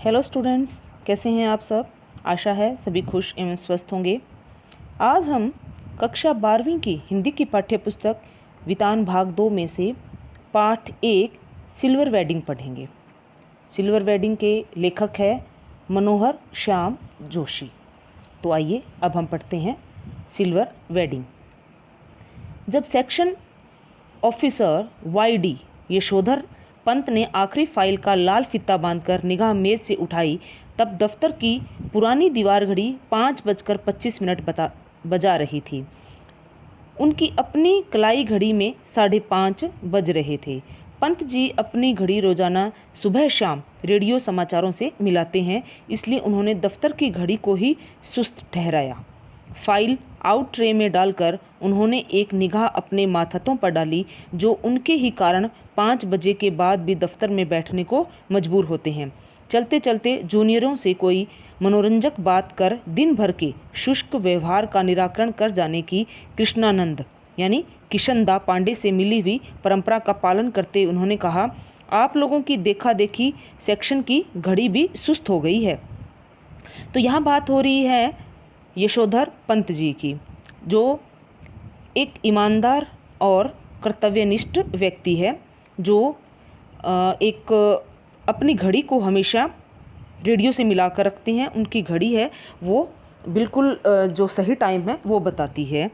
Hello students, कैसे हैं आप सब। आशा है सभी खुश एवं स्वस्थ होंगे। आज हम कक्षा 12वीं की हिंदी की पाठ्य पुस्तक वितान भाग 2 में से पाठ 1 सिल्वर वेडिंग पढ़ेंगे। सिल्वर वेडिंग के लेखक है मनोहर श्याम जोशी। तो आइए अब हम पढ़ते हैं सिल्वर वेडिंग। जब सेक्शन ऑफिसर वाईडी यशोधर पंत ने आखिरी फाइल का लाल फीता बांधकर निगाह मेज से उठाई, तब दफ्तर की पुरानी दीवार घड़ी 5:25 बजा रही थी। उनकी अपनी कलाई घड़ी में 5:30 बज रहे थे। पंत जी अपनी घड़ी रोजाना सुबह शाम रेडियो समाचारों से मिलाते हैं, इसलिए उन्होंने दफ्तर की घड़ी को ही सुस्त ठहराया। फाइल आउट ट्रे में डालकर उन्होंने एक निगाह अपने माथतों पर डाली, जो उनके ही कारण 5 बजे के बाद भी दफ्तर में बैठने को मजबूर होते हैं। चलते चलते जूनियरों से कोई मनोरंजक बात कर दिन भर के शुष्क व्यवहार का निराकरण कर जाने की कृष्णानंद यानी किशनदा पांडे से मिली हुई परंपरा का पालन करते उन्होंने कहा, आप लोगों की देखा देखी सेक्शन की घड़ी भी सुस्त हो गई है। तो यहाँ बात हो रही है यशोधर पंत जी की, जो एक ईमानदार और कर्तव्यनिष्ठ व्यक्ति है, जो एक अपनी घड़ी को हमेशा रेडियो से मिलाकर रखते हैं। उनकी घड़ी है वो बिल्कुल जो सही टाइम है वो बताती है।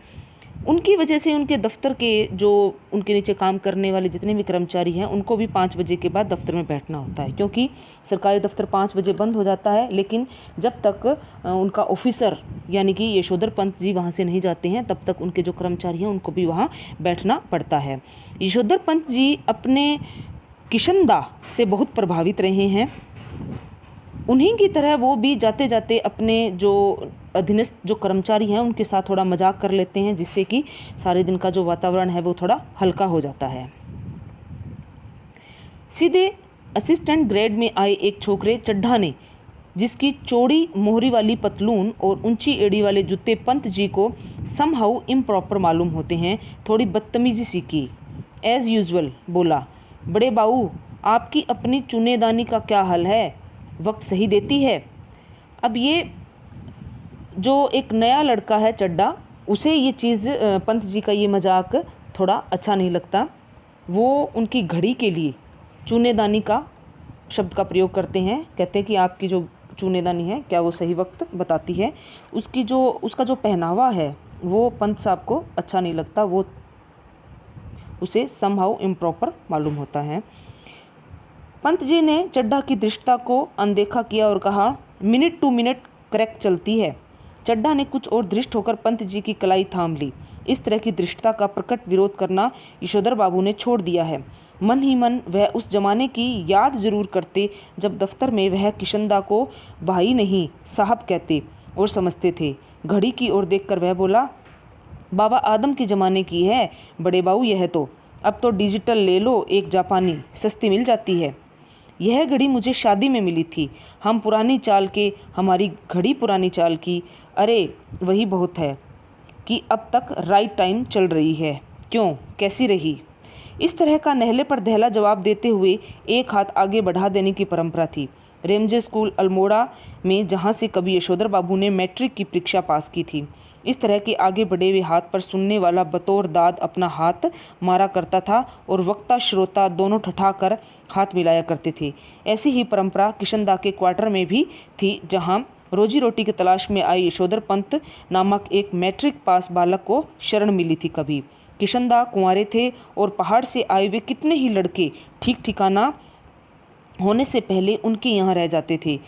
उनकी वजह से उनके दफ्तर के जो उनके नीचे काम करने वाले जितने भी कर्मचारी हैं, उनको भी 5 बजे के बाद दफ्तर में बैठना होता है, क्योंकि सरकारी दफ्तर 5 बजे बंद हो जाता है। लेकिन जब तक उनका ऑफिसर यानी कि यशोधर पंत जी वहाँ से नहीं जाते हैं, तब तक उनके जो कर्मचारी हैं उनको भी वहाँ बैठना पड़ता है। यशोधर पंत जी अपने किशनदा से बहुत प्रभावित रहे हैं। उन्हीं की तरह वो भी जाते जाते अपने जो अधीनस्थ जो कर्मचारी हैं उनके साथ थोड़ा मजाक कर लेते हैं, जिससे कि सारे दिन का जो वातावरण है वो थोड़ा हल्का हो जाता है। सीधे असिस्टेंट ग्रेड में आए एक छोकरे चड्ढा ने, जिसकी चौड़ी मोहरी वाली पतलून और ऊंची एड़ी वाले जूते पंत जी को समहाउ इम्प्रॉपर मालूम होते हैं, थोड़ी बदतमीजी सी की। एज यूजुअल बोला, बड़े बाऊ आपकी अपनी चूनेदानी का क्या हाल है, वक्त सही देती है। अब ये जो एक नया लड़का है चड्डा, उसे ये चीज़ पंत जी का ये मजाक थोड़ा अच्छा नहीं लगता। वो उनकी घड़ी के लिए चूनेदानी का शब्द का प्रयोग करते हैं, कहते हैं कि आपकी जो चूनेदानी है क्या वो सही वक्त बताती है। उसका जो पहनावा है वो पंत साहब को अच्छा नहीं लगता, वो उसे समहाउ इम्प्रॉपर मालूम होता है। पंत जी ने चड्ढा की दृष्टता को अनदेखा किया और कहा, मिनट टू मिनट करेक्ट चलती है। चड्ढा ने कुछ और दृष्ट होकर पंत जी की कलाई थाम ली। इस तरह की दृष्टता का प्रकट विरोध करना यशोधर बाबू ने छोड़ दिया है। मन ही मन वह उस जमाने की याद जरूर करते जब दफ्तर में वह किशनदा को भाई नहीं साहब कहते और समझते थे। घड़ी की ओर देखकर वह बोला, बाबा आदम के ज़माने की है बड़े बाबू यह तो, अब तो डिजिटल ले लो, एक जापानी सस्ती मिल जाती है। यह घड़ी मुझे शादी में मिली थी, हम पुरानी चाल के, हमारी घड़ी पुरानी चाल की। अरे वही बहुत है कि अब तक राइट टाइम चल रही है, क्यों कैसी रही। इस तरह का नहले पर दहला जवाब देते हुए एक हाथ आगे बढ़ा देने की परंपरा थी। रेमजे स्कूल अल्मोड़ा में, जहाँ से कभी यशोधर बाबू ने मैट्रिक की परीक्षा पास की थी, इस तरह के आगे बढ़े हुए हाथ पर सुनने वाला बतौर दाद अपना हाथ मारा करता था और वक्ता श्रोता दोनों ठठा कर हाथ मिलाया करते थे। ऐसी ही परंपरा किशनदा के क्वार्टर में भी थी, जहां रोजी रोटी की तलाश में आए यशोधर पंत नामक एक मैट्रिक पास बालक को शरण मिली थी। कभी किशनदा कुंवारे थे और पहाड़ से आए हुए कितने ही लड़के ठीक ठिकाना होने से पहले उनके यहाँ रह जाते थे।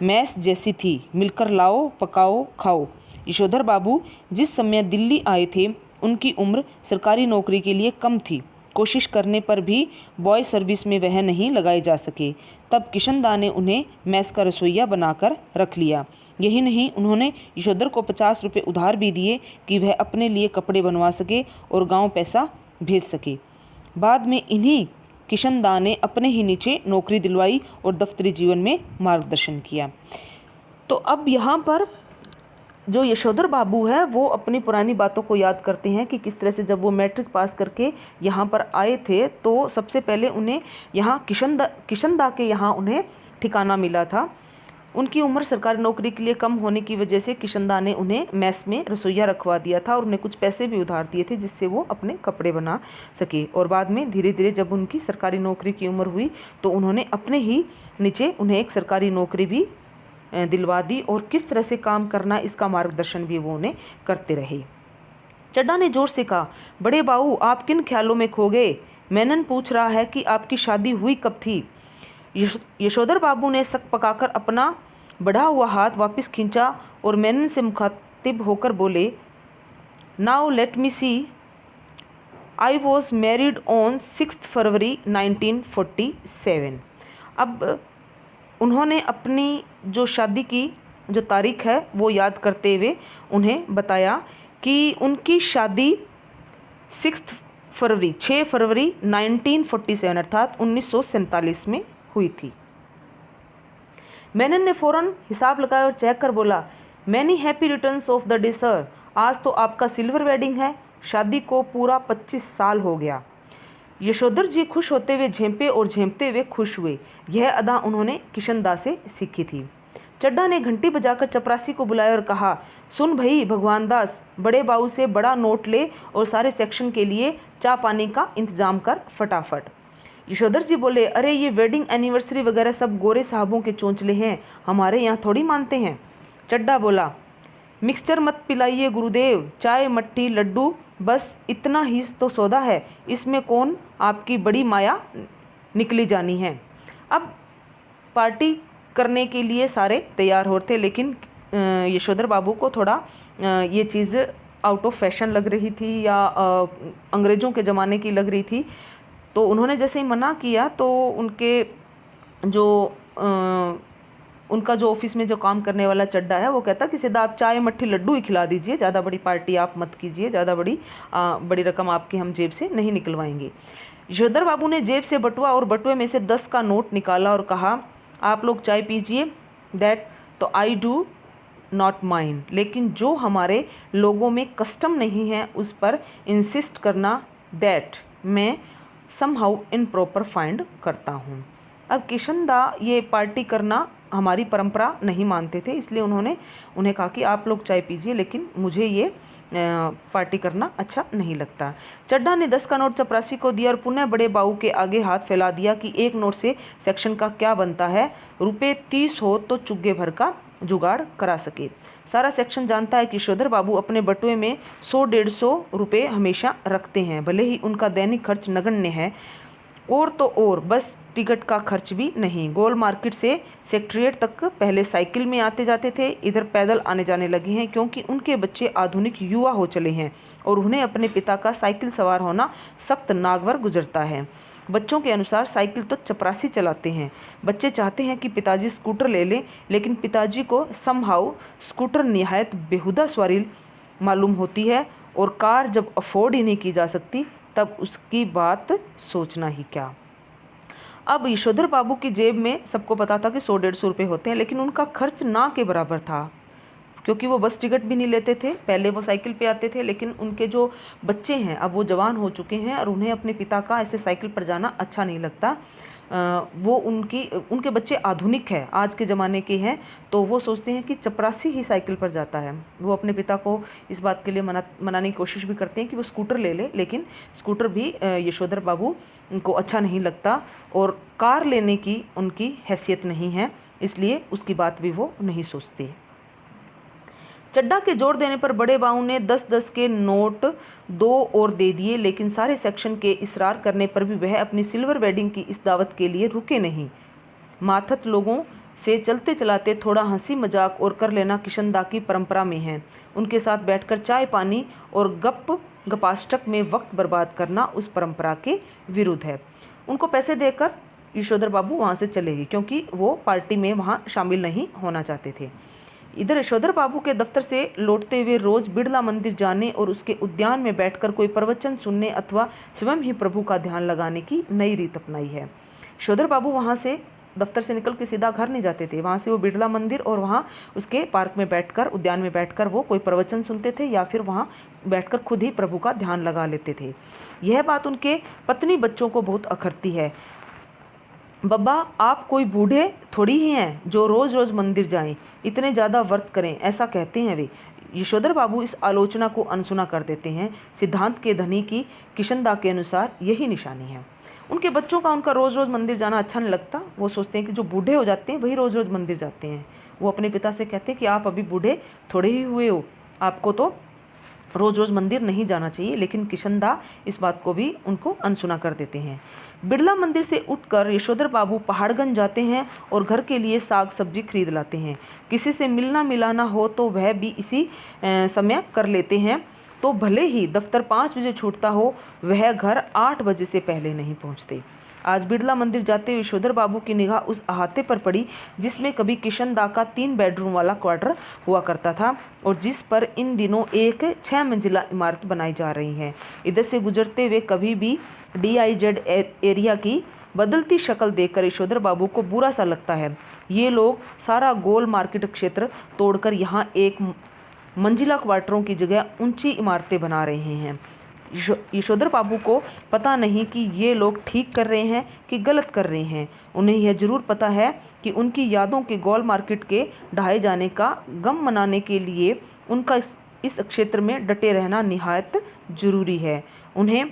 मैस जैसी थी, मिलकर लाओ पकाओ खाओ। यशोधर बाबू जिस समय दिल्ली आए थे, उनकी उम्र सरकारी नौकरी के लिए कम थी। कोशिश करने पर भी बॉय सर्विस में वह नहीं लगाए जा सके। तब किशनदा ने उन्हें मैस का रसोइया बनाकर रख लिया। यही नहीं, उन्होंने यशोधर को 50 रुपये उधार भी दिए कि वह अपने लिए कपड़े बनवा सके और गांव पैसा भेज सके। बाद में इन्हीं किशनदा ने अपने ही नीचे नौकरी दिलवाई और दफ्तरी जीवन में मार्गदर्शन किया। तो अब यहाँ पर जो यशोधर बाबू है वो अपनी पुरानी बातों को याद करते हैं कि किस तरह से जब वो मैट्रिक पास करके यहाँ पर आए थे, तो सबसे पहले उन्हें यहाँ किशनदा के यहाँ उन्हें ठिकाना मिला था। उनकी उम्र सरकारी नौकरी के लिए कम होने की वजह से किशनदा ने उन्हें मेस में रसोईया रखवा दिया था और उन्हें कुछ पैसे भी उधार दिए थे जिससे वो अपने कपड़े बना सके। और बाद में धीरे धीरे जब उनकी सरकारी नौकरी की उम्र हुई तो उन्होंने अपने ही नीचे उन्हें एक सरकारी नौकरी भी दिलवा दी और किस तरह से काम करना इसका मार्गदर्शन भी वो उन्हें करते रहे। चड्ढा ने जोर से कहा, बड़े बाबू आप किन ख्यालों में खो गए? मेनन पूछ रहा है कि आपकी शादी हुई कब थी? यशोधर बाबू ने सक पकाकर अपना बढ़ा हुआ हाथ वापस खींचा और मेनन से मुखातिब होकर बोले, now let me see, I was married on 6 February 1947। अब उन्होंने अपनी जो शादी की जो तारीख है वो याद करते हुए उन्हें बताया कि उनकी शादी 6 फरवरी 1947 अर्थात 1947 में हुई थी। मेनन ने फौरन हिसाब लगाया और चेक कर बोला, many happy returns of the day sir, आज तो आपका सिल्वर वेडिंग है, शादी को पूरा 25 साल हो गया। यशोधर जी खुश होते हुए झेंपे और झेंपते हुए खुश हुए। यह अदा उन्होंने किशनदा से सीखी थी। चड्ढा ने घंटी बजाकर चपरासी को बुलाया और कहा, सुन भाई भगवान दास, बड़े बाबू से बड़ा नोट ले और सारे सेक्शन के लिए चाय पानी का इंतजाम कर फटाफट। यशोधर जी बोले, अरे ये वेडिंग एनिवर्सरी वगैरह सब गोरे साहबों के चोंचले हैं, हमारे यहाँ थोड़ी मानते हैं। चड्ढा बोला, मिक्सचर मत पिलाइए गुरुदेव, चाय मट्ठी लड्डू बस इतना ही तो सौदा है, इसमें कौन आपकी बड़ी माया निकली जानी है। अब पार्टी करने के लिए सारे तैयार हो थे, लेकिन यशोधर बाबू को थोड़ा ये चीज़ आउट ऑफ फैशन लग रही थी या अंग्रेज़ों के ज़माने की लग रही थी। तो उन्होंने जैसे ही मना किया तो उनका जो ऑफिस में जो काम करने वाला चड्ढा है वो कहता कि सीधा आप चाय मट्ठी लड्डू ही खिला दीजिए, ज़्यादा बड़ी पार्टी आप मत कीजिए, ज़्यादा बड़ी रकम आपकी हम जेब से नहीं निकलवाएंगे। यशोधर बाबू ने जेब से बटुआ और बटुए में से 10 का नोट निकाला और कहा, आप लोग चाय पीजिए, दैट तो आई डू नॉट माइंड, लेकिन जो हमारे लोगों में कस्टम नहीं है उस पर इंसिस्ट करना, दैट मैं समहाउ इनप्रॉपर फाइंड करता हूँ। अब किशनदा ये पार्टी करना हमारी परंपरा नहीं मानते थे, इसलिए उन्हें कहा कि आप लोग चाय पीजिए, लेकिन मुझे ये पार्टी करना अच्छा नहीं लगता। चड्ढा ने 10 का नोट चपरासी को दिया और पुनः बड़े बाबू के आगे हाथ फैला दिया कि एक नोट से सेक्शन का क्या बनता है, रुपये 30 हो तो चुग्गे भर का जुगाड़ करा सके। सारा सेक्शन जानता है कि यशोधर बाबू अपने बटुए में 100-150 रुपये हमेशा रखते हैं, भले ही उनका दैनिक खर्च नगण्य है, और तो और बस टिकट का खर्च भी नहीं। गोल मार्केट से सेक्रेटेरिएट तक पहले साइकिल में आते जाते थे, इधर पैदल आने जाने लगे हैं क्योंकि उनके बच्चे आधुनिक युवा हो चले हैं और उन्हें अपने पिता का साइकिल सवार होना सख्त नागवार गुजरता है। बच्चों के अनुसार साइकिल तो चपरासी चलाते हैं। बच्चे चाहते हैं कि पिताजी स्कूटर ले लें, लेकिन पिताजी को समहाउ स्कूटर निहायत बेहुदा सवारी मालूम होती है और कार जब अफोर्ड ही नहीं की जा सकती तब उसकी बात सोचना ही क्या। अब यशोधर बाबू की जेब में सबको पता था कि 100-150 रुपये होते हैं, लेकिन उनका खर्च ना के बराबर था क्योंकि वो बस टिकट भी नहीं लेते थे। पहले वो साइकिल पे आते थे, लेकिन उनके जो बच्चे हैं अब वो जवान हो चुके हैं और उन्हें अपने पिता का ऐसे साइकिल पर जाना अच्छा नहीं लगता। वो उनके बच्चे आधुनिक है, आज के ज़माने के हैं, तो वो सोचते हैं कि चपरासी ही साइकिल पर जाता है। वो अपने पिता को इस बात के लिए मनाने की कोशिश भी करते हैं कि वो स्कूटर ले ले, लेकिन स्कूटर भी यशोधर बाबू को अच्छा नहीं लगता और कार लेने की उनकी हैसियत नहीं है, इसलिए उसकी बात भी वो नहीं सोचते। चड्ढा के जोर देने पर बड़े बाबू ने 10-10 के नोट 2 और दे दिए, लेकिन सारे सेक्शन के इसरार करने पर भी वह अपनी सिल्वर वेडिंग की इस दावत के लिए रुके नहीं। माथत लोगों से चलते चलाते थोड़ा हंसी मजाक और कर लेना किशनदा की परंपरा में है। उनके साथ बैठकर चाय पानी और गपाष्टक में वक्त बर्बाद करना उस परंपरा के विरुद्ध है। उनको पैसे देकर यशोधर बाबू वहाँ से चले गए क्योंकि वो पार्टी में वहाँ शामिल नहीं होना चाहते थे। इधर यशोधर बाबू के दफ्तर से लौटते हुए रोज बिड़ला मंदिर जाने और उसके उद्यान में बैठकर कोई प्रवचन सुनने अथवा स्वयं ही प्रभु का ध्यान लगाने की नई रीत अपनाई है। यशोधर बाबू वहाँ से दफ्तर से निकल के सीधा घर नहीं जाते थे, वहाँ से वो बिड़ला मंदिर और वहाँ उसके पार्क में बैठकर उद्यान में बैठकर वो कोई प्रवचन सुनते थे या फिर वहाँ बैठकर खुद ही प्रभु का ध्यान लगा लेते थे। यह बात उनके पत्नी बच्चों को बहुत अखरती है। बब्बा आप कोई बूढ़े थोड़ी ही हैं जो रोज़ रोज़ मंदिर जाएं, इतने ज़्यादा व्रत करें, ऐसा कहते हैं वे। यशोधर बाबू इस आलोचना को अनसुना कर देते हैं। सिद्धांत के धनी की किशनदा के अनुसार यही निशानी है। उनके बच्चों का उनका रोज़ रोज़ मंदिर जाना अच्छा नहीं लगता। वो सोचते हैं कि जो बूढ़े हो जाते हैं वही रोज़ रोज़ मंदिर जाते हैं। वो अपने पिता से कहते हैं कि आप अभी बूढ़े थोड़े ही हुए हो, आपको तो रोज़ रोज़ मंदिर नहीं जाना चाहिए। लेकिन किशनदा इस बात को भी उनको अनसुना कर देते हैं। बिरला मंदिर से उठकर यशोधर बाबू पहाड़गंज जाते हैं और घर के लिए साग सब्जी खरीद लाते हैं। किसी से मिलना मिलाना हो तो वह भी इसी समय कर लेते हैं। तो भले ही दफ्तर 5 बजे छूटता हो, वह घर 8 बजे से पहले नहीं पहुंचते। आज बिरला मंदिर जाते हुए यशोधर बाबू की निगाह उस अहाते पर पड़ी जिसमें कभी किशनदा का 3 बेडरूम वाला क्वार्टर हुआ करता था और जिस पर इन दिनों एक 6 मंजिला इमारत बनाई जा रही है। इधर से गुजरते हुए कभी भी DIZ एरिया की बदलती शक्ल देखकर यशोधर बाबू को बुरा सा लगता है। ये लोग सारा गोल मार्केट क्षेत्र तोड़कर यहाँ एक मंजिला क्वार्टरों की जगह ऊंची इमारतें बना रहे हैं। यशोधर बाबू को पता नहीं कि ये लोग ठीक कर रहे हैं कि गलत कर रहे हैं। उन्हें यह जरूर पता है कि उनकी यादों के गोल मार्केट के ढहाए जाने का गम मनाने के लिए उनका इस क्षेत्र में डटे रहना निहायत जरूरी है। उन्हें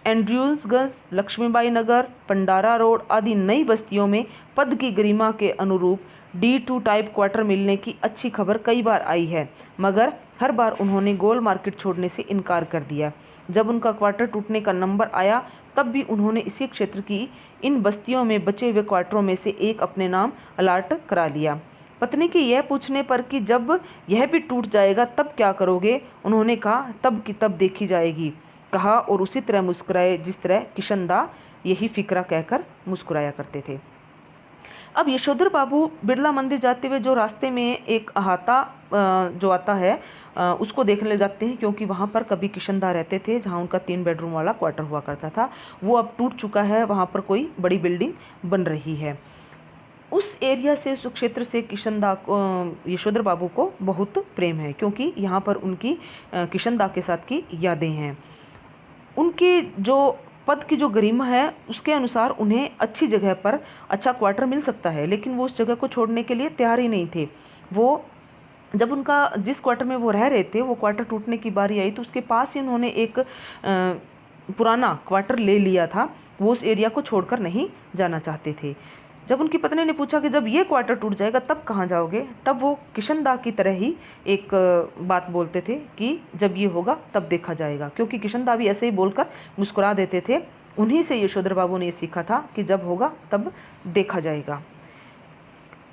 एंड्रयूजगंज, लक्ष्मीबाई नगर, पंडारा रोड आदि नई बस्तियों में पद की गरिमा के अनुरूप D2 टाइप क्वार्टर मिलने की अच्छी खबर कई बार आई है, मगर हर बार उन्होंने गोल मार्केट छोड़ने से इनकार कर दिया। जब उनका क्वार्टर टूटने का नंबर आया तब भी उन्होंने इसी क्षेत्र की इन बस्तियों में बचे हुए क्वार्टरों में से एक अपने नाम अलाट करा लिया। पत्नी के यह पूछने पर कि जब यह भी टूट जाएगा तब क्या करोगे, उन्होंने कहा तब की तब देखी जाएगी, कहा और उसी तरह मुस्कुराए जिस तरह किशनदा यही फिक्रा कहकर मुस्कुराया करते थे। अब यशोधर बाबू बिरला मंदिर जाते हुए जो रास्ते में एक अहाता जो आता है उसको देखने जाते हैं, क्योंकि वहाँ पर कभी किशनदा रहते थे जहाँ उनका 3 बेडरूम वाला क्वार्टर हुआ करता था। वो अब टूट चुका है, वहाँ पर कोई बड़ी बिल्डिंग बन रही है। उस एरिया से, उस क्षेत्र से किशनदा को, यशोधर बाबू को बहुत प्रेम है, क्योंकि यहाँ पर उनकी किशनदा के साथ की यादें हैं। उनकी जो पद की जो गरिमा है उसके अनुसार उन्हें अच्छी जगह पर अच्छा क्वार्टर मिल सकता है, लेकिन वो उस जगह को छोड़ने के लिए तैयार ही नहीं थे। वो जब उनका जिस क्वार्टर में वो रह रहे थे वो क्वार्टर टूटने की बारी आई तो उसके पास ही उन्होंने एक पुराना क्वार्टर ले लिया था। वो उस एरिया को छोड़कर नहीं जाना चाहते थे। जब उनकी पत्नी ने पूछा कि जब ये क्वार्टर टूट जाएगा तब कहाँ जाओगे, तब वो किशनदा की तरह ही एक बात बोलते थे कि जब ये होगा तब देखा जाएगा, क्योंकि किशनदा भी ऐसे ही बोलकर मुस्कुरा देते थे। उन्हीं से यशोधर बाबू ने ये सीखा था कि जब होगा तब देखा जाएगा।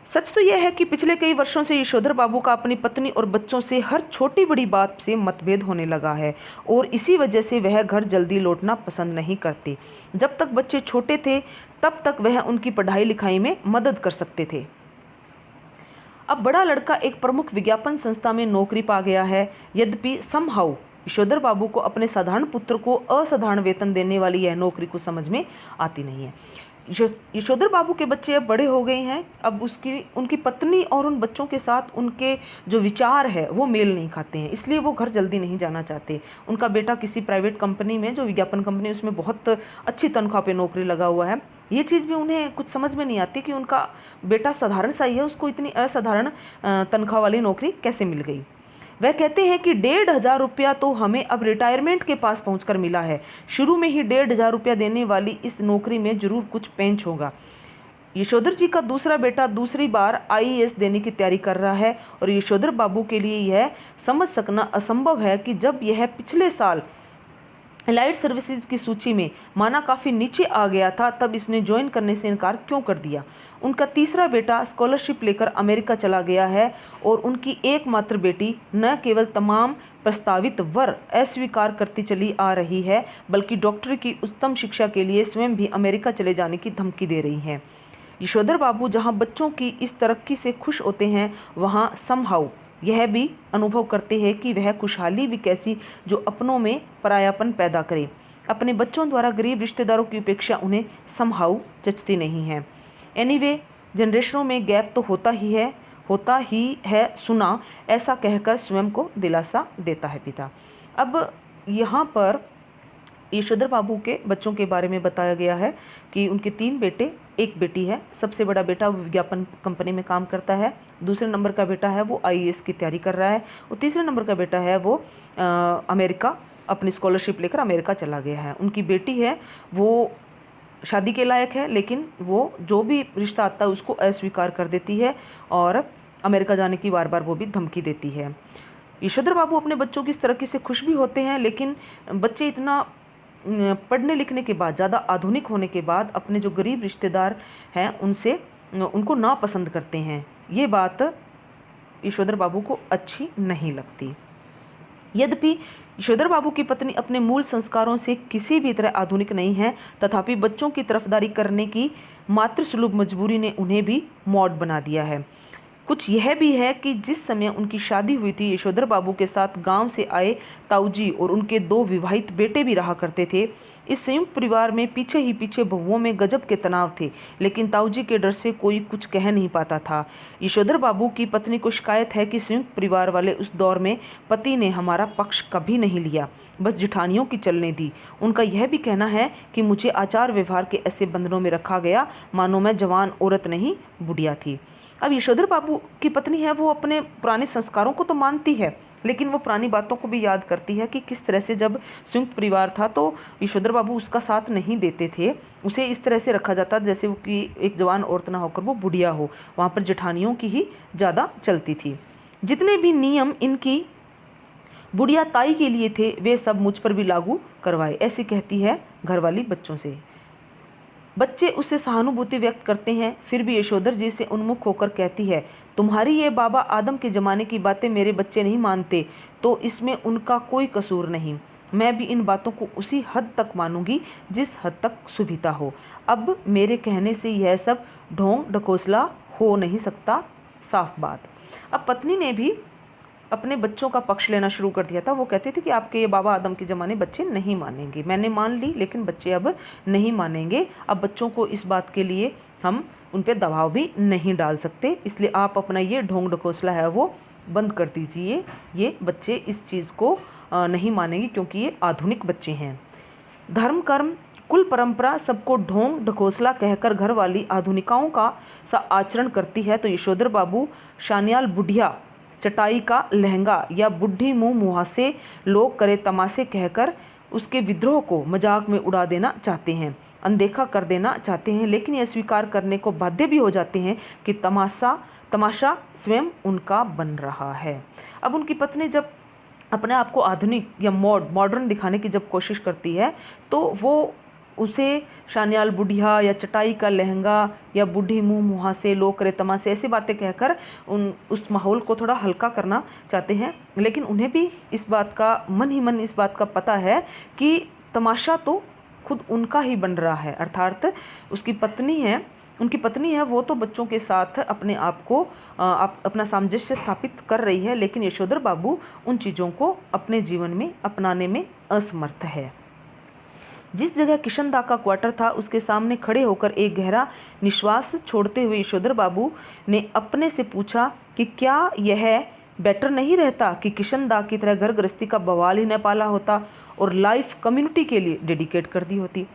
सच तो यह है कि पिछले कई वर्षों से यशोधर बाबू का अपनी पत्नी और बच्चों से हर छोटी बड़ी बात से मतभेद होने लगा है और इसी वजह से वह घर जल्दी लौटना पसंद नहीं करते। जब तक बच्चे छोटे थे तब तक वह उनकी पढ़ाई लिखाई में मदद कर सकते थे। अब बड़ा लड़का एक प्रमुख विज्ञापन संस्था में नौकरी पा गया है। यद्यपि समहाउ यशोधर बाबू को अपने साधारण पुत्र को असाधारण वेतन देने वाली यह नौकरी को समझ में आती नहीं है। यशोधर बाबू के बच्चे अब बड़े हो गए हैं। अब उनकी पत्नी और उन बच्चों के साथ उनके जो विचार है वो मेल नहीं खाते हैं, इसलिए वो घर जल्दी नहीं जाना चाहते। उनका बेटा किसी प्राइवेट कंपनी में, जो विज्ञापन कंपनी, उसमें बहुत अच्छी तनख्वाह पे नौकरी लगा हुआ है। ये चीज़ भी उन्हें कुछ समझ में नहीं आती कि उनका बेटा साधारण सा ही है, उसको इतनी असाधारण तनख्वाह वाली नौकरी कैसे मिल गई। वह कहते हैं कि 1,500 रुपया तो हमें अब रिटायरमेंट के पास पहुंचकर मिला है। शुरू में ही 1,500 रुपया देने वाली इस नौकरी में जरूर कुछ पेंच होगा। यशोधर जी का दूसरा बेटा दूसरी बार IAS देने की तैयारी कर रहा है और यशोधर बाबू के लिए यह समझ सकना असंभव है कि जब यह पिछले साल एलाइड सर्विसेज की सूची में माना काफ़ी नीचे आ गया था तब इसने ज्वाइन करने से इनकार क्यों कर दिया। उनका तीसरा बेटा स्कॉलरशिप लेकर अमेरिका चला गया है और उनकी एकमात्र बेटी न केवल तमाम प्रस्तावित वर अस्वीकार करती चली आ रही है, बल्कि डॉक्टरी की उच्चतम शिक्षा के लिए स्वयं भी अमेरिका चले जाने की धमकी दे रही हैं। यशोधर बाबू जहां बच्चों की इस तरक्की से खुश होते हैं, वहां समहाउ यह भी अनुभव करते हैं कि वह खुशहाली भी कैसी जो अपनों में परायापन पैदा करे। अपने बच्चों द्वारा गरीब रिश्तेदारों की उपेक्षा उन्हें समहाउ जचती नहीं है। एनीवे, जनरेशनों में गैप तो होता ही है सुना, ऐसा कहकर स्वयं को दिलासा देता है पिता। अब यहाँ पर यशोधर बाबू के बच्चों के बारे में बताया गया है कि उनके 3 बेटे, 1 बेटी है। सबसे बड़ा बेटा वो विज्ञापन कंपनी में काम करता है, दूसरे नंबर का बेटा है वो IAS की तैयारी कर रहा है, और तीसरे नंबर का बेटा है वो अमेरिका अपनी स्कॉलरशिप लेकर अमेरिका चला गया है। उनकी बेटी है वो शादी के लायक है, लेकिन वो जो भी रिश्ता आता है उसको अस्वीकार कर देती है और अमेरिका जाने की बार बार वो भी धमकी देती है। यशोधर बाबू अपने बच्चों की इस तरक्की से खुश भी होते हैं, लेकिन बच्चे इतना पढ़ने लिखने के बाद, ज़्यादा आधुनिक होने के बाद अपने जो गरीब रिश्तेदार हैं उनको नापसंद करते हैं। ये बात यशोधर बाबू को अच्छी नहीं लगती। यद्यपि यशोधर बाबू की पत्नी अपने मूल संस्कारों से किसी भी तरह आधुनिक नहीं है, तथापि बच्चों की तरफदारी करने की मातृसुलभ मजबूरी ने उन्हें भी मॉड बना दिया है। कुछ यह भी है कि जिस समय उनकी शादी हुई थी, यशोधर बाबू के साथ गांव से आए ताऊजी और उनके 2 विवाहित बेटे भी रहा करते थे। इस संयुक्त परिवार में पीछे ही पीछे बहुओं में गजब के तनाव थे, लेकिन ताऊजी के डर से कोई कुछ कह नहीं पाता था। यशोधर बाबू की पत्नी को शिकायत है कि संयुक्त परिवार वाले उस दौर में पति ने हमारा पक्ष कभी नहीं लिया, बस जिठानियों की चलने दी। उनका यह भी कहना है कि मुझे आचार व्यवहार के ऐसे बंधनों में रखा गया मानो मैं जवान औरत नहीं बुढ़िया थी। अब यशोधर बाबू की पत्नी है वो अपने पुराने संस्कारों को तो मानती है, लेकिन वो पुरानी बातों को भी याद करती है कि किस तरह से जब संयुक्त परिवार था तो यशोधर बाबू उसका साथ नहीं देते थे। उसे इस तरह से रखा जाता जैसे वो कि एक जवान औरत ना होकर वो बुढ़िया हो। वहाँ पर जेठानियों की ही ज़्यादा चलती थी। जितने भी नियम इनकी बुढ़िया ताई के लिए थे वे सब मुझ पर भी लागू करवाए, ऐसी कहती है घरवाली बच्चों से। बच्चे उससे सहानुभूति व्यक्त करते हैं, फिर भी यशोधर जी से उन्मुख होकर कहती है, तुम्हारी ये बाबा आदम के ज़माने की बातें मेरे बच्चे नहीं मानते तो इसमें उनका कोई कसूर नहीं। मैं भी इन बातों को उसी हद तक मानूंगी जिस हद तक सुविधा हो। अब मेरे कहने से यह सब ढोंग ढकोसला हो नहीं सकता, साफ बात। अब पत्नी ने भी अपने बच्चों का पक्ष लेना शुरू कर दिया था। वो कहते थे कि आपके ये बाबा आदम के ज़माने बच्चे नहीं मानेंगे। मैंने मान ली, लेकिन बच्चे अब नहीं मानेंगे। अब बच्चों को इस बात के लिए हम उन पर दबाव भी नहीं डाल सकते, इसलिए आप अपना ये ढोंग ढकोसला है वो बंद कर दीजिए। ये बच्चे इस चीज़ को नहीं मानेंगे क्योंकि ये आधुनिक बच्चे हैं। धर्म कर्म कुल परंपरा सबको ढोंग ढकोसला कहकर घर वाली आधुनिकाओं का सा आचरण करती है, तो यशोधर बाबू शानियाल बुढ़िया चटाई का लहंगा या बुढ़ी मुँह मुहासे लोग करे तमाशे कहकर उसके विद्रोह को मजाक में उड़ा देना चाहते हैं, अनदेखा कर देना चाहते हैं, लेकिन यह स्वीकार करने को बाध्य भी हो जाते हैं कि तमाशा स्वयं उनका बन रहा है। अब उनकी पत्नी जब अपने आप को आधुनिक या मॉडर्न दिखाने की जब कोशिश करती है तो वो उसे शानियाल बुढ़िया या चटाई का लहंगा या बूढ़ी मुँह मुहासे लोग करे तमाशे ऐसी बातें कहकर उस माहौल को थोड़ा हल्का करना चाहते हैं, लेकिन उन्हें भी इस बात का मन ही मन इस बात का पता है कि तमाशा तो खुद उनका ही बन रहा है। अर्थात उनकी पत्नी है वो तो बच्चों के साथ अपने आप को अपना सामंजस्य स्थापित कर रही है, लेकिन यशोधर बाबू उन चीज़ों को अपने जीवन में अपनाने में असमर्थ है। जिस जगह किशनदा का क्वार्टर था उसके सामने खड़े होकर एक गहरा निश्वास छोड़ते हुए यशोधर बाबू ने अपने से पूछा कि क्या यह बेटर नहीं रहता कि किशनदा की तरह घर गृहस्थी का बवाल ही न पाला होता और लाइफ कम्युनिटी के लिए डेडिकेट कर दी होती।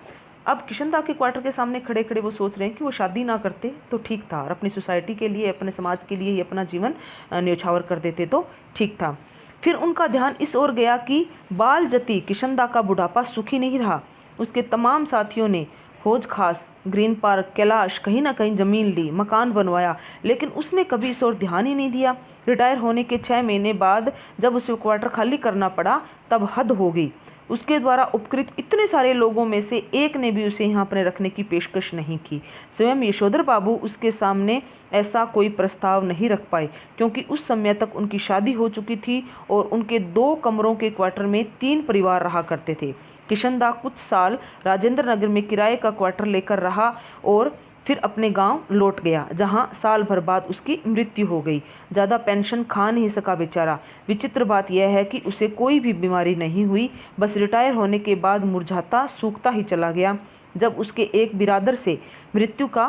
अब किशनदा के क्वार्टर के सामने खड़े खड़े वो सोच रहे हैं कि वो शादी ना करते तो ठीक था और अपनी सोसाइटी के लिए, अपने समाज के लिए ही अपना जीवन न्यौछावर कर देते तो ठीक था। फिर उनका ध्यान इस ओर गया कि बाल जती किशनदा का बुढ़ापा सुखी नहीं रहा। उसके तमाम साथियों ने हौज खास, ग्रीन पार्क, कैलाश कहीं ना कहीं ज़मीन ली, मकान बनवाया, लेकिन उसने कभी इस ओर ध्यान ही नहीं दिया। रिटायर होने के 6 महीने बाद जब उसे क्वार्टर खाली करना पड़ा तब हद हो गई। उसके द्वारा उपकृत इतने सारे लोगों में से एक ने भी उसे यहाँ पर रखने की पेशकश नहीं की। स्वयं यशोधर बाबू उसके सामने ऐसा कोई प्रस्ताव नहीं रख पाए, क्योंकि उस समय तक उनकी शादी हो चुकी थी और उनके 2 कमरों के क्वार्टर में 3 परिवार रहा करते थे। किशनदा कुछ साल राजेंद्र नगर में किराए का क्वार्टर लेकर रहा और फिर अपने गांव लौट गया, जहां साल भर बाद उसकी मृत्यु हो गई। ज़्यादा पेंशन खा नहीं सका बेचारा। विचित्र बात यह है कि उसे कोई भी बीमारी नहीं हुई, बस रिटायर होने के बाद मुरझाता सूखता ही चला गया। जब उसके एक बिरादर से मृत्यु का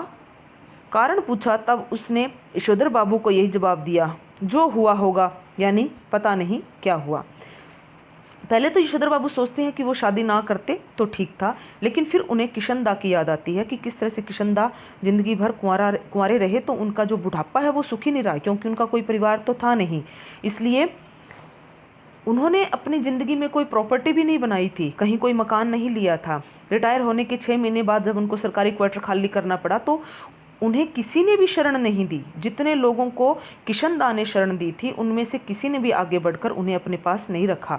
कारण पूछा तब उसने यशोधर बाबू को यही जवाब दिया, जो हुआ होगा, यानी पता नहीं क्या हुआ। पहले तो यशोधर बाबू सोचते हैं कि वो शादी ना करते तो ठीक था, लेकिन फिर उन्हें किशनदा की याद आती है कि किस तरह से किशनदा ज़िंदगी भर कुंवारे रहे तो उनका जो बुढ़ापा है वो सुखी नहीं रहा, क्योंकि उनका कोई परिवार तो था नहीं। इसलिए उन्होंने अपनी ज़िंदगी में कोई प्रॉपर्टी भी नहीं बनाई थी, कहीं कोई मकान नहीं लिया था। रिटायर होने के 6 महीने बाद जब उनको सरकारी क्वार्टर खाली करना पड़ा तो उन्हें किसी ने भी शरण नहीं दी। जितने लोगों को किशनदा ने शरण दी थी उनमें से किसी ने भी आगे बढ़कर उन्हें अपने पास नहीं रखा।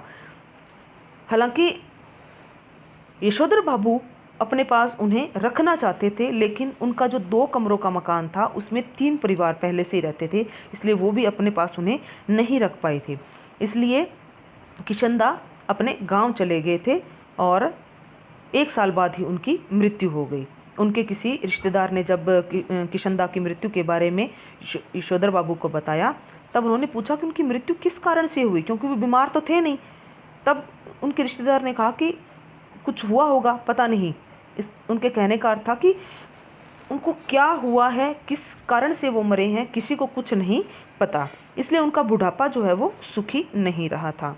हालांकि यशोधर बाबू अपने पास उन्हें रखना चाहते थे, लेकिन उनका जो 2 कमरों का मकान था उसमें 3 परिवार पहले से ही रहते थे, इसलिए वो भी अपने पास उन्हें नहीं रख पाए थे। इसलिए किशनदा अपने गांव चले गए थे और 1 साल बाद ही उनकी मृत्यु हो गई। उनके किसी रिश्तेदार ने जब किशनदा की मृत्यु के बारे में यशोधर बाबू को बताया, तब उन्होंने पूछा कि उनकी मृत्यु किस कारण से हुई, क्योंकि वो बीमार तो थे नहीं। तब उनके रिश्तेदार ने कहा कि कुछ हुआ होगा, पता नहीं। उनके कहने का अर्थ था कि उनको क्या हुआ है, किस कारण से वो मरे हैं, किसी को कुछ नहीं पता। इसलिए उनका बुढ़ापा जो है वो सुखी नहीं रहा था।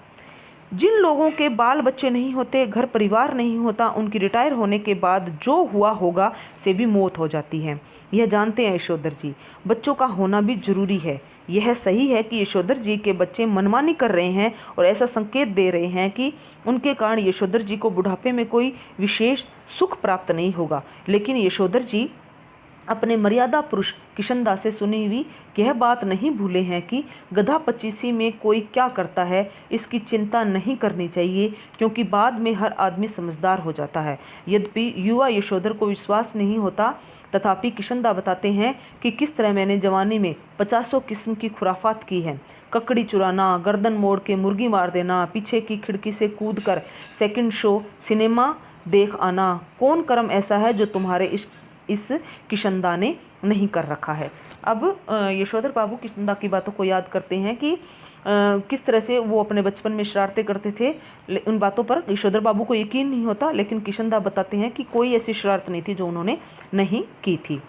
जिन लोगों के बाल बच्चे नहीं होते, घर परिवार नहीं होता, उनकी रिटायर होने के बाद जो हुआ होगा से भी मौत हो जाती है। यह जानते हैं यशोधर जी। बच्चों का होना भी जरूरी है। यह सही है कि यशोधर जी के बच्चे मनमानी कर रहे हैं और ऐसा संकेत दे रहे हैं कि उनके कारण यशोधर जी को बुढ़ापे में कोई विशेष सुख प्राप्त नहीं होगा। लेकिन यशोधर जी अपने मर्यादा पुरुष किशनदा से सुनी हुई यह बात नहीं भूले हैं कि गधा पचीसी में कोई क्या करता है, इसकी चिंता नहीं करनी चाहिए, क्योंकि बाद में हर आदमी समझदार हो जाता है। यद्यपि युवा यशोधर को विश्वास नहीं होता, तथापि किशनदा बताते हैं कि किस तरह मैंने जवानी में 50 किस्म की खुराफात की है। ककड़ी चुराना, गर्दन मोड़ के मुर्गी मार देना, पीछे की खिड़की से कूदकर सेकंड शो सिनेमा देख आना, कौन कर्म ऐसा है जो तुम्हारे इस किशनदा ने नहीं कर रखा है। अब यशोधर बाबू किशनदा की बातों को याद करते हैं कि किस तरह से वो अपने बचपन में शरारतें करते थे। उन बातों पर यशोधर बाबू को यकीन नहीं होता, लेकिन किशनदा बताते हैं कि कोई ऐसी शरारत नहीं थी जो उन्होंने नहीं की थी।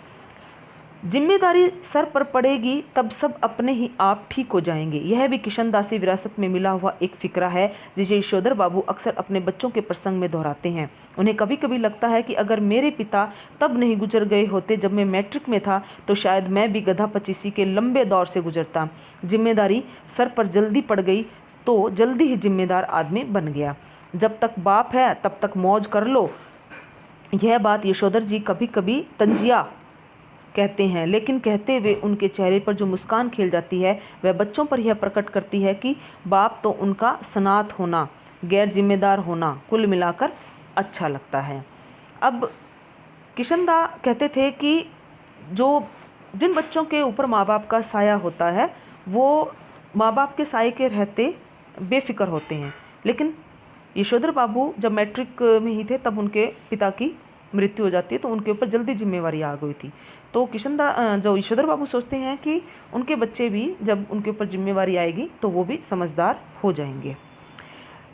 जिम्मेदारी सर पर पड़ेगी तब सब अपने ही आप ठीक हो जाएंगे। यह भी किशनदा से विरासत में मिला हुआ एक फिक्रा है जिसे यशोधर बाबू अक्सर अपने बच्चों के प्रसंग में दोहराते हैं। उन्हें कभी कभी लगता है कि अगर मेरे पिता तब नहीं गुजर गए होते जब मैं मैट्रिक में था, तो शायद मैं भी गधा पचीसी के लंबे दौर से गुजरता। जिम्मेदारी सर पर जल्दी पड़ गई तो जल्दी ही जिम्मेदार आदमी बन गया। जब तक बाप है तब तक मौज कर लो। यह बात यशोधर जी कभी कभी तंजिया कहते हैं, लेकिन कहते हुए उनके चेहरे पर जो मुस्कान खेल जाती है वह बच्चों पर यह प्रकट करती है कि बाप तो उनका सनात होना, गैर जिम्मेदार होना कुल मिलाकर अच्छा लगता है। अब किशनदा कहते थे कि जिन बच्चों के ऊपर माँ बाप का साया होता है वो माँ बाप के साये के रहते बेफिक्र होते हैं। लेकिन यशोधर बाबू जब मैट्रिक में ही थे तब उनके पिता की मृत्यु हो जाती है, तो उनके ऊपर जल्दी जिम्मेवारी आ गई थी। तो जो यशोधर बाबू सोचते हैं कि उनके बच्चे भी जब उनके ऊपर जिम्मेवारी आएगी तो वो भी समझदार हो जाएंगे।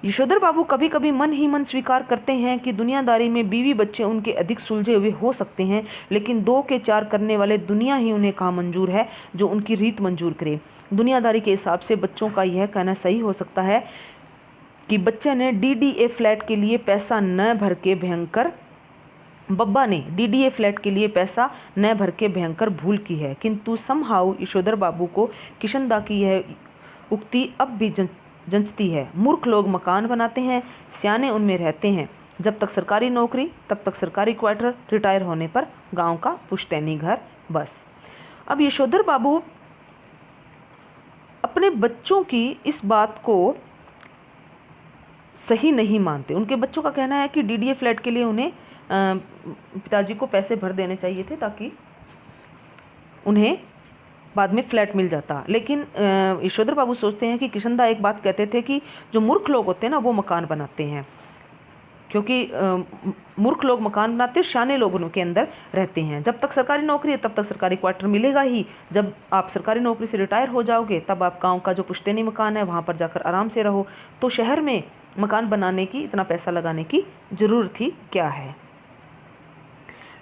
यशोधर बाबू कभी कभी मन ही मन स्वीकार करते हैं कि दुनियादारी में बीवी बच्चे उनके अधिक सुलझे हुए हो सकते हैं, लेकिन 2 के 4 करने वाले दुनिया ही उन्हें कहाँ मंजूर है जो उनकी रीत मंजूर करे। दुनियादारी के हिसाब से बच्चों का यह कहना सही हो सकता है कि बच्चे ने DDA फ्लैट के लिए पैसा न भर के भयंकर बब्बा ने DDA फ्लैट के लिए पैसा न भर के भयंकर भूल की है। किंतु समहाउ यशोधर बाबू को किशनदा की यह उक्ति अब भी जंचती है। मूर्ख लोग मकान बनाते हैं, सियाने उनमें रहते हैं। जब तक सरकारी नौकरी तब तक सरकारी क्वार्टर, रिटायर होने पर गांव का पुश्तैनी घर, बस। अब यशोधर बाबू अपने बच्चों की इस बात को सही नहीं मानते। उनके बच्चों का कहना है कि DDA फ्लैट के लिए उन्हें पिताजी को पैसे भर देने चाहिए थे ताकि उन्हें बाद में फ्लैट मिल जाता। लेकिन यशोधर बाबू सोचते हैं कि किशनदा एक बात कहते थे कि जो मूर्ख लोग होते हैं ना वो मकान बनाते हैं, क्योंकि मूर्ख लोग मकान बनाते हैं, शाने लोग उनके अंदर रहते हैं। जब तक सरकारी नौकरी है तब तक सरकारी क्वार्टर मिलेगा ही। जब आप सरकारी नौकरी से रिटायर हो जाओगे तब आप गांव का जो पुश्तैनी मकान है वहाँ पर जाकर आराम से रहो। तो शहर में मकान बनाने की, इतना पैसा लगाने की ज़रूरत ही क्या है।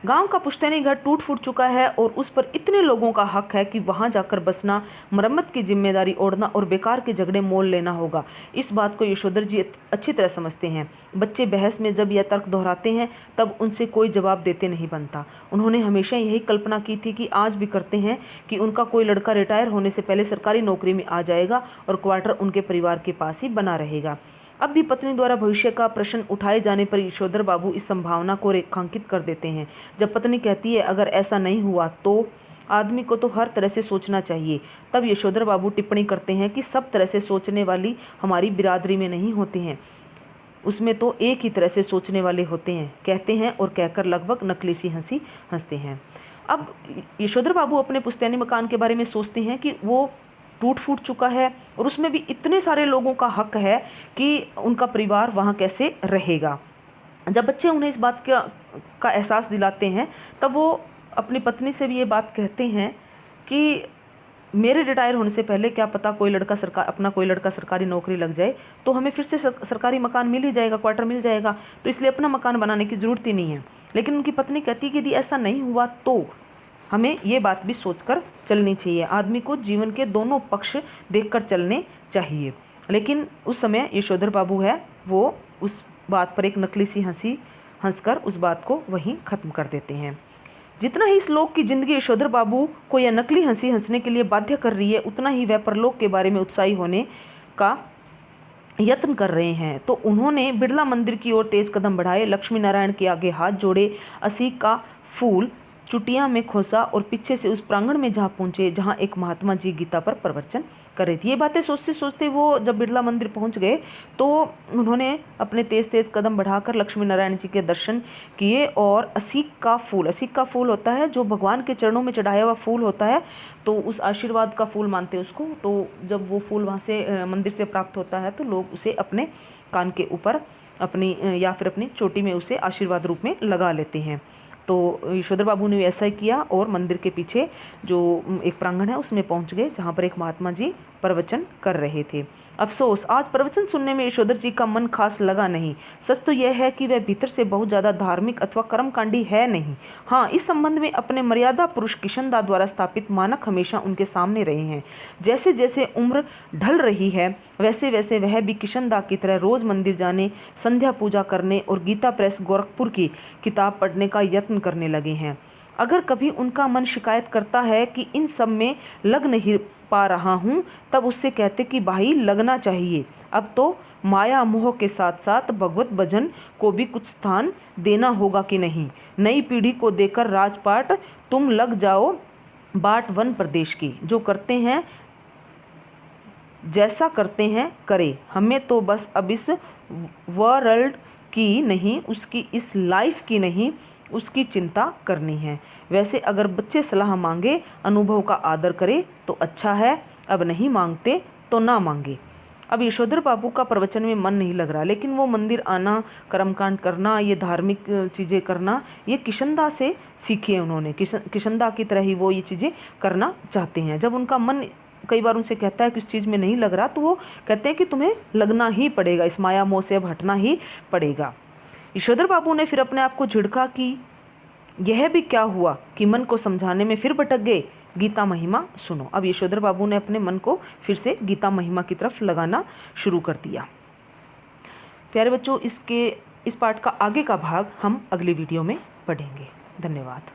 गांव का पुश्तैनी घर टूट फूट चुका है और उस पर इतने लोगों का हक है कि वहां जाकर बसना, मरम्मत की जिम्मेदारी ओढ़ना और बेकार के झगड़े मोल लेना होगा। इस बात को यशोधर जी अच्छी तरह समझते हैं। बच्चे बहस में जब यह तर्क दोहराते हैं तब उनसे कोई जवाब देते नहीं बनता। उन्होंने हमेशा यही कल्पना की थी कि आज भी करते हैं कि उनका कोई लड़का रिटायर होने से पहले सरकारी नौकरी में आ जाएगा और क्वार्टर उनके परिवार के पास ही बना रहेगा। अब भी पत्नी द्वारा भविष्य का प्रश्न उठाए जाने पर यशोधर बाबू इस संभावना को रेखांकित कर देते हैं। जब पत्नी कहती है अगर ऐसा नहीं हुआ तो आदमी को तो हर तरह से सोचना चाहिए, तब यशोधर बाबू टिप्पणी करते हैं कि सब तरह से सोचने वाली हमारी बिरादरी में नहीं होती हैं, उसमें तो एक ही तरह से सोचने वाले होते हैं, कहते हैं और कहकर लगभग नकली सी हंसी हंसते हैं। अब यशोधर बाबू अपने पुश्तैनी मकान के बारे में सोचते हैं कि वो टूट फूट चुका है और उसमें भी इतने सारे लोगों का हक है कि उनका परिवार वहाँ कैसे रहेगा। जब बच्चे उन्हें इस बात का एहसास दिलाते हैं तब वो अपनी पत्नी से भी ये बात कहते हैं कि मेरे रिटायर होने से पहले क्या पता कोई लड़का सरकारी नौकरी लग जाए तो हमें फिर से सरकारी मकान मिल ही जाएगा, क्वार्टर मिल जाएगा, तो इसलिए अपना मकान बनाने की ज़रूरत ही नहीं है। लेकिन उनकी पत्नी कहती है कि यदि ऐसा नहीं हुआ तो हमें ये बात भी सोचकर चलनी चाहिए, आदमी को जीवन के दोनों पक्ष देखकर चलने चाहिए। लेकिन उस समय यशोधर बाबू है वो उस बात पर एक नकली सी हंसी हंसकर उस बात को वहीं ख़त्म कर देते हैं। जितना ही इस लोक की ज़िंदगी यशोधर बाबू को यह नकली हंसी हंसने के लिए बाध्य कर रही है, उतना ही वह परलोक के बारे में उत्साही होने का यत्न कर रहे हैं। तो उन्होंने बिड़ला मंदिर की ओर तेज कदम बढ़ाए, लक्ष्मी नारायण के आगे हाथ जोड़े, असीक का फूल चुटिया में खोसा और पीछे से उस प्रांगण में जहाँ पहुँचे जहाँ एक महात्मा जी गीता पर प्रवचन कर रही थी। ये बातें सोचते सोचते वो जब बिड़ला मंदिर पहुँच गए तो उन्होंने अपने तेज़ तेज़ कदम बढ़ाकर लक्ष्मी नारायण जी के दर्शन किए और असीक का फूल होता है जो भगवान के चरणों में चढ़ाया हुआ फूल होता है, तो उस आशीर्वाद का फूल मानते हैं उसको। तो जब वो फूल वहाँ से मंदिर से प्राप्त होता है तो लोग उसे अपने कान के ऊपर अपनी या फिर अपनी चोटी में उसे आशीर्वाद रूप में लगा लेते हैं। तो यशोधर बाबू ने ऐसा ही किया और मंदिर के पीछे जो एक प्रांगण है उसमें पहुंच गए जहां पर एक महात्मा जी प्रवचन कर रहे थे। अफसोस आज प्रवचन सुनने में यशोधर जी का मन खास लगा नहीं। सच तो यह है कि वह भीतर से बहुत ज़्यादा धार्मिक अथवा कर्मकांडी है नहीं। हाँ, इस संबंध में अपने मर्यादा पुरुष किशनदा द्वारा स्थापित मानक हमेशा उनके सामने रहे हैं। जैसे जैसे उम्र ढल रही है वैसे वैसे वह भी किशनदा की तरह रोज़ मंदिर जाने, संध्या पूजा करने और गीता प्रेस गोरखपुर की किताब पढ़ने का यत्न करने लगे हैं। अगर कभी उनका मन शिकायत करता है कि इन सब में लग नहीं पा रहा हूँ तब उससे कहते कि भाई लगना चाहिए, अब तो माया मोह के साथ साथ भगवत भजन को भी कुछ स्थान देना होगा कि नहीं। नई पीढ़ी को देकर राजपाट तुम लग जाओ बाट वन प्रदेश की, जो करते हैं जैसा करते हैं करे, हमें तो बस अब इस वर्ल्ड की नहीं, उसकी इस लाइफ की नहीं, उसकी चिंता करनी है। वैसे अगर बच्चे सलाह मांगे, अनुभव का आदर करे तो अच्छा है, अब नहीं मांगते तो ना मांगे। अब यशोधर बाबू का प्रवचन में मन नहीं लग रहा, लेकिन वो मंदिर आना, कर्मकांड करना, ये धार्मिक चीज़ें करना, ये किशनदा से सीखी है उन्होंने। किशनदा की तरह ही वो ये चीज़ें करना चाहते हैं। जब उनका मन कई बार उनसे कहता है कि इस चीज़ में नहीं लग रहा तो वो कहते हैं कि तुम्हें लगना ही पड़ेगा, इस माया मोह से अब हटना ही पड़ेगा। यशोधर बाबू ने फिर अपने आप को झिड़का कि यह भी क्या हुआ कि मन को समझाने में फिर भटक गए। गीता महिमा सुनो। अब यशोधर बाबू ने अपने मन को फिर से गीता महिमा की तरफ लगाना शुरू कर दिया। प्यारे बच्चों, इस पाठ का आगे का भाग हम अगली वीडियो में पढ़ेंगे। धन्यवाद।